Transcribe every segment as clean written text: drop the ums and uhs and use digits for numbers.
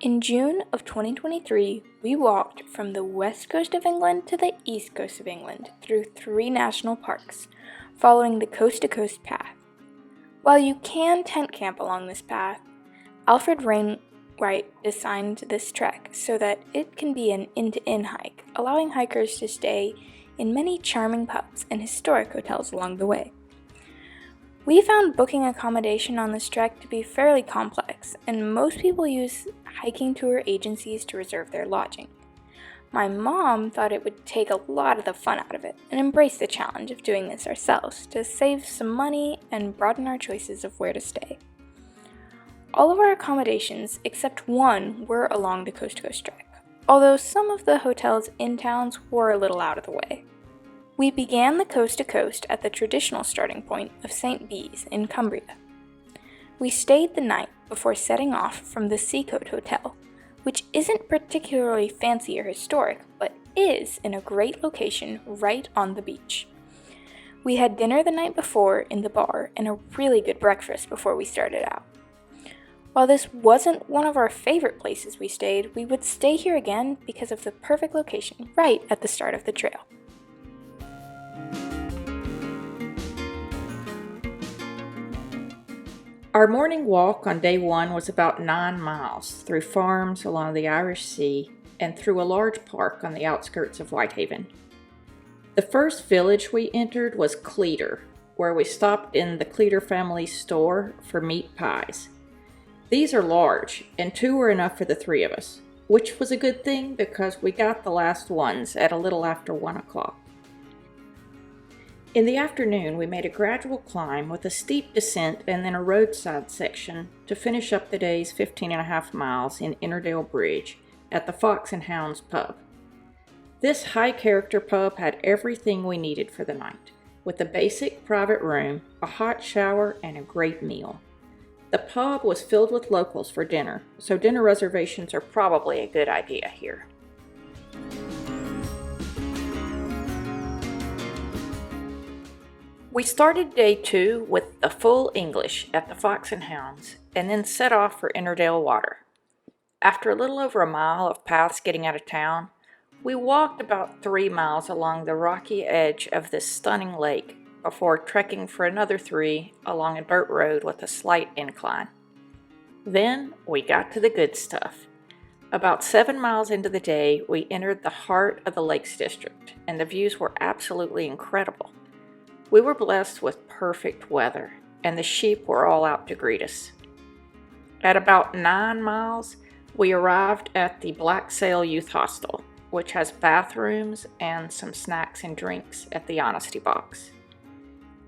In June of 2023, we walked from the west coast of England to the east coast of England through 3 national parks, following the coast-to-coast path. While you can tent camp along this path, Alfred Wainwright designed this trek so that it can be an inn-to-inn hike, allowing hikers to stay in many charming pubs and historic hotels along the way. We found booking accommodation on this trek to be fairly complex, and most people use hiking tour agencies to reserve their lodging. My mom thought it would take a lot of the fun out of it and embrace the challenge of doing this ourselves to save some money and broaden our choices of where to stay. All of our accommodations, except one, were along the coast-to-coast trek, although some of the hotels in towns were a little out of the way. We began the coast-to-coast at the traditional starting point of St. Bees in Cumbria. We stayed the night before setting off from the Seacoast Hotel, which isn't particularly fancy or historic, but is in a great location right on the beach. We had dinner the night before in the bar and a really good breakfast before we started out. While this wasn't one of our favorite places we stayed, we would stay here again because of the perfect location right at the start of the trail. Our morning walk on day 1 was about 9 miles through farms along the Irish Sea and through a large park on the outskirts of Whitehaven. The first village we entered was Cleator, where we stopped in the Cleator family store for meat pies. These are large, and 2 were enough for the 3 of us, which was a good thing because we got the last ones at a little after 1 o'clock. In the afternoon, we made a gradual climb with a steep descent and then a roadside section to finish up the day's 15.5 miles in Innerdale Bridge at the Fox and Hounds pub. This high-character pub had everything we needed for the night, with a basic private room, a hot shower, and a great meal. The pub was filled with locals for dinner, so dinner reservations are probably a good idea here. We started day 2 with the full English at the Fox and Hounds, and then set off for Innerdale Water. After a little over a mile of paths getting out of town, we walked about 3 miles along the rocky edge of this stunning lake before trekking for another 3 along a dirt road with a slight incline. Then we got to the good stuff. About 7 miles into the day, we entered the heart of the Lakes District, and the views were absolutely incredible. We were blessed with perfect weather, and the sheep were all out to greet us. At about 9 miles, we arrived at the Black Sail Youth Hostel, which has bathrooms and some snacks and drinks at the Honesty Box.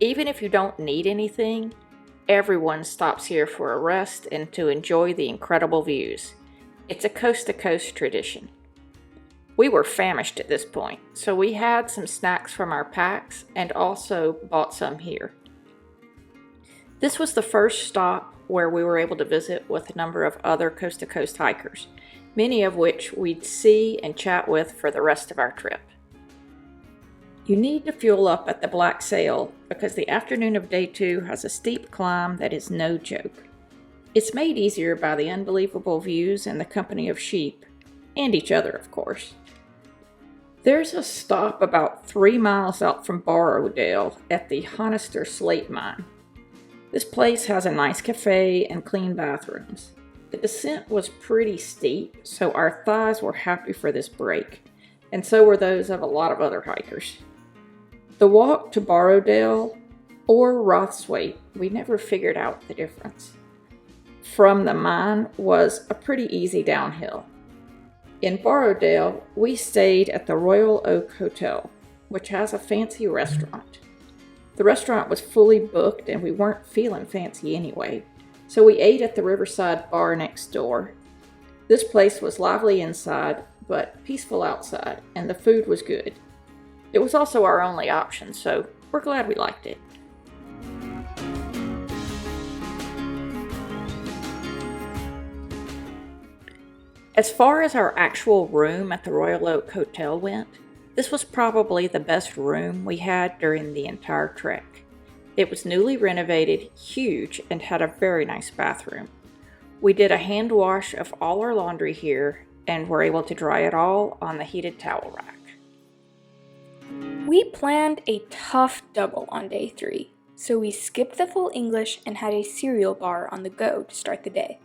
Even if you don't need anything, everyone stops here for a rest and to enjoy the incredible views. It's a coast-to-coast tradition. We were famished at this point, so we had some snacks from our packs and also bought some here. This was the first stop where we were able to visit with a number of other coast-to-coast hikers, many of which we'd see and chat with for the rest of our trip. You need to fuel up at the Black Sail because the afternoon of day 2 has a steep climb that is no joke. It's made easier by the unbelievable views and the company of sheep, and each other, of course. There's a stop about 3 miles out from Borrowdale at the Honister Slate Mine. This place has a nice cafe and clean bathrooms. The descent was pretty steep, so our thighs were happy for this break, and so were those of a lot of other hikers. The walk to Borrowdale or Rothswaite, we never figured out the difference. From the mine was a pretty easy downhill. In Borrowdale, we stayed at the Royal Oak Hotel, which has a fancy restaurant. The restaurant was fully booked and we weren't feeling fancy anyway, so we ate at the Riverside Bar next door. This place was lively inside, but peaceful outside, and the food was good. It was also our only option, so we're glad we liked it. As far as our actual room at the Royal Oak Hotel went, this was probably the best room we had during the entire trek. It was newly renovated, huge, and had a very nice bathroom. We did a hand wash of all our laundry here and were able to dry it all on the heated towel rack. We planned a tough double on day 3, so we skipped the full English and had a cereal bar on the go to start the day.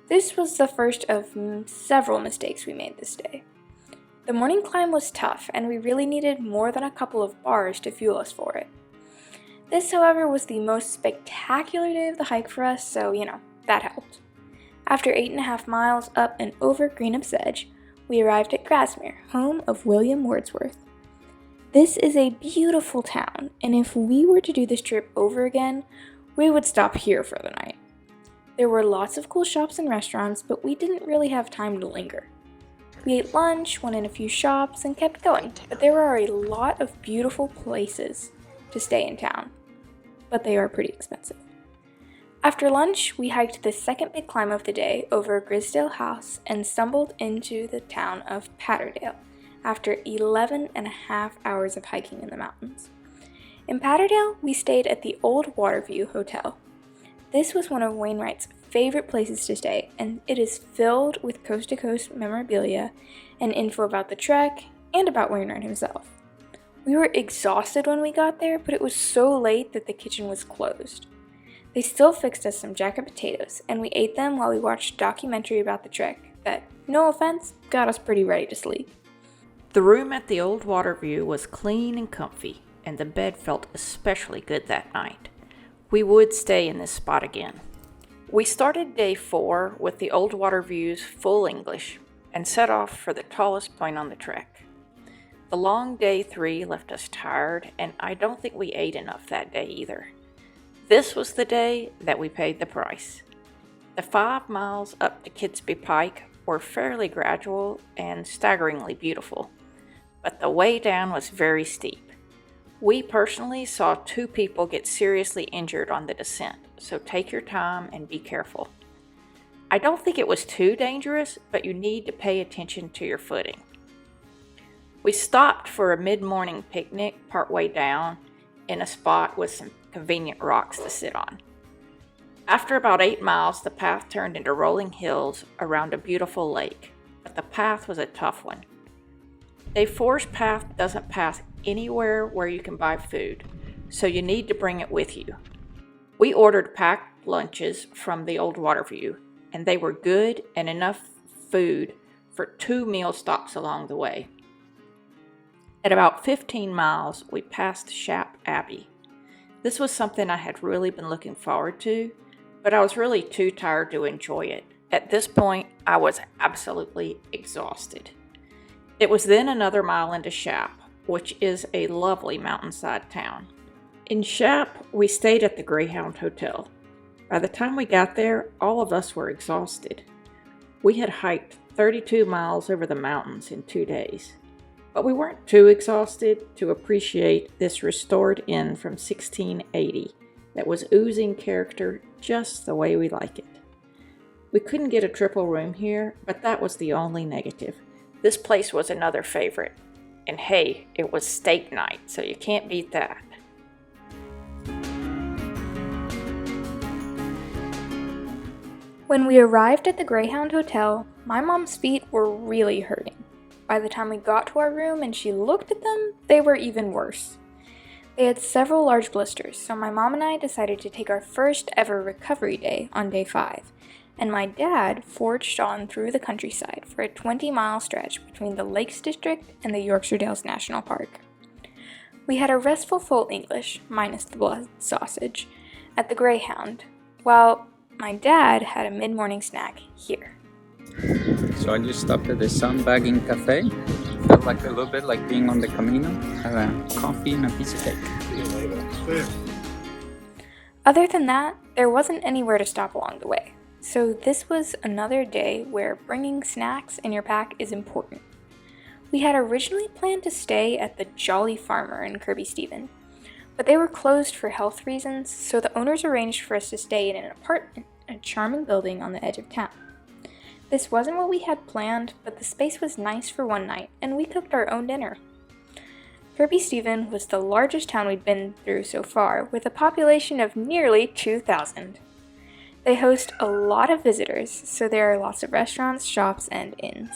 This was the first of several mistakes we made this day. The morning climb was tough, and we really needed more than a couple of bars to fuel us for it. This, however, was the most spectacular day of the hike for us, so, that helped. After 8.5 miles up and over Greenup's Edge, we arrived at Grasmere, home of William Wordsworth. This is a beautiful town, and if we were to do this trip over again, we would stop here for the night. There were lots of cool shops and restaurants, but we didn't really have time to linger. We ate lunch, went in a few shops, and kept going, but there are a lot of beautiful places to stay in town, but they are pretty expensive. After lunch, we hiked the second big climb of the day over Grisdale House and stumbled into the town of Patterdale after 11.5 hours of hiking in the mountains. In Patterdale, we stayed at the Old Waterview Hotel. This was one of Wainwright's favorite places to stay, and it is filled with coast-to-coast memorabilia and info about the trek and about Wainwright himself. We were exhausted when we got there, but it was so late that the kitchen was closed. They still fixed us some jacket potatoes, and we ate them while we watched a documentary about the trek that, no offense, got us pretty ready to sleep. The room at the Old Waterview was clean and comfy, and the bed felt especially good that night. We would stay in this spot again. We started day 4 with the Old Waterview's full English and set off for the tallest point on the trek. The long day 3 left us tired, and I don't think we ate enough that day either. This was the day that we paid the price. The 5 miles up to Kidsby Pike were fairly gradual and staggeringly beautiful, but the way down was very steep. We personally saw 2 people get seriously injured on the descent, so take your time and be careful. I don't think it was too dangerous, but you need to pay attention to your footing. We stopped for a mid-morning picnic partway down in a spot with some convenient rocks to sit on. After about 8 miles, the path turned into rolling hills around a beautiful lake, but the path was a tough one. Day 4's path doesn't pass anywhere where you can buy food, so you need to bring it with you. We ordered packed lunches from the Old Waterview, and they were good and enough food for 2 meal stops along the way. At about 15 miles, we passed Shap Abbey. This was something I had really been looking forward to, but I was really too tired to enjoy it. At this point, I was absolutely exhausted. It was then another mile into Shap, which is a lovely mountainside town. In Shap, we stayed at the Greyhound Hotel. By the time we got there, all of us were exhausted. We had hiked 32 miles over the mountains in 2 days. But we weren't too exhausted to appreciate this restored inn from 1680 that was oozing character just the way we like it. We couldn't get a triple room here, but that was the only negative. This place was another favorite. And hey, it was steak night, so you can't beat that. When we arrived at the Greyhound Hotel, my mom's feet were really hurting. By the time we got to our room and she looked at them, they were even worse. They had several large blisters, so my mom and I decided to take our first ever recovery day on day 5, and my dad forged on through the countryside for a 20-mile stretch between the Lakes District and the Yorkshire Dales National Park. We had a restful full English, minus the blood sausage, at the Greyhound, while my dad had a mid-morning snack here. So I just stopped at the Sandbagging Cafe. Felt like a little bit like being on the Camino. Have a coffee and a piece of cake. Other than that, there wasn't anywhere to stop along the way. So this was another day where bringing snacks in your pack is important. We had originally planned to stay at the Jolly Farmer in Kirby Stephen, but they were closed for health reasons, so the owners arranged for us to stay in an apartment in a charming building on the edge of town. This wasn't what we had planned, but the space was nice for one night, and we cooked our own dinner. Kirby Stephen was the largest town we'd been through so far, with a population of nearly 2,000. They host a lot of visitors, so there are lots of restaurants, shops, and inns.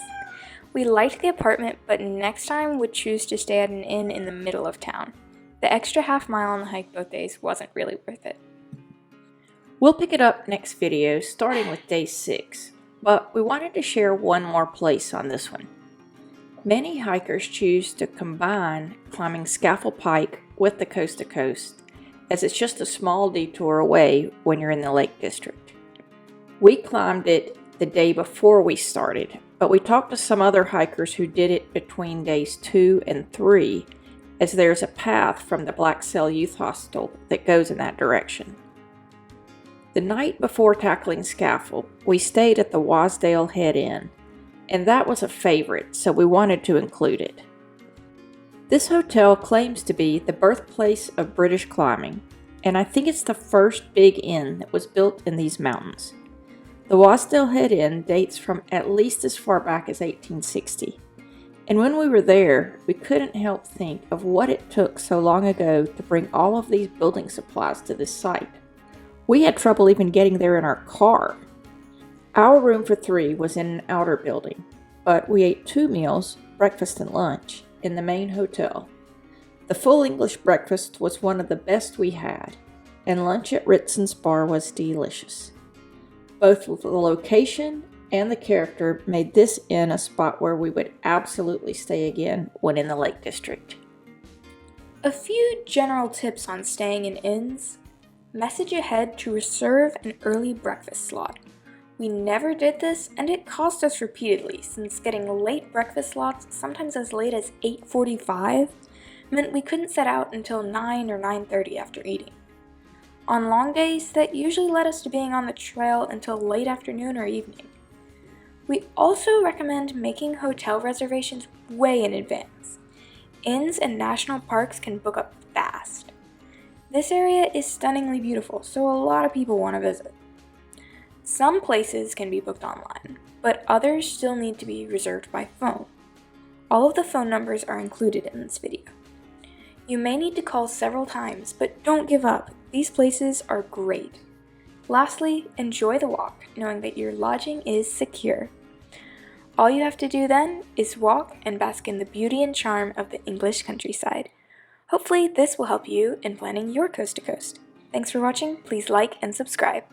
We liked the apartment, but next time would choose to stay at an inn in the middle of town. The extra half-mile on the hike both days wasn't really worth it. We'll pick it up next video, starting with day 6, but we wanted to share one more place on this one. Many hikers choose to combine climbing Scaffold Pike with the Coast to Coast, as it's just a small detour away when you're in the Lake District. We climbed it the day before we started, but we talked to some other hikers who did it between days 2 and 3, as there's a path from the Black Sail Youth Hostel that goes in that direction. The night before tackling Scaffold, we stayed at the Wasdale Head Inn, and that was a favorite, so we wanted to include it. This hotel claims to be the birthplace of British climbing, and I think it's the first big inn that was built in these mountains. The Wasdale Head Inn dates from at least as far back as 1860, and when we were there, we couldn't help think of what it took so long ago to bring all of these building supplies to this site. We had trouble even getting there in our car. Our room for 3 was in an outer building, but we ate 2 meals, breakfast and lunch, in the main hotel. The full English breakfast was one of the best we had, and lunch at Ritson's bar was delicious. Both the location and the character made this inn a spot where we would absolutely stay again when in the Lake District. A few general tips on staying in inns. Message ahead to reserve an early breakfast slot. We never did this, and it cost us repeatedly, since getting late breakfast slots, sometimes as late as 8:45, meant we couldn't set out until 9 or 9:30 after eating. On long days, that usually led us to being on the trail until late afternoon or evening. We also recommend making hotel reservations way in advance. Inns and national parks can book up fast. This area is stunningly beautiful, so a lot of people want to visit. Some places can be booked online, but others still need to be reserved by phone. All of the phone numbers are included in this video. You may need to call several times, but don't give up. These places are great. Lastly, enjoy the walk, knowing that your lodging is secure. All you have to do then is walk and bask in the beauty and charm of the English countryside. Hopefully this will help you in planning your coast to coast. Thanks for watching, please like and subscribe.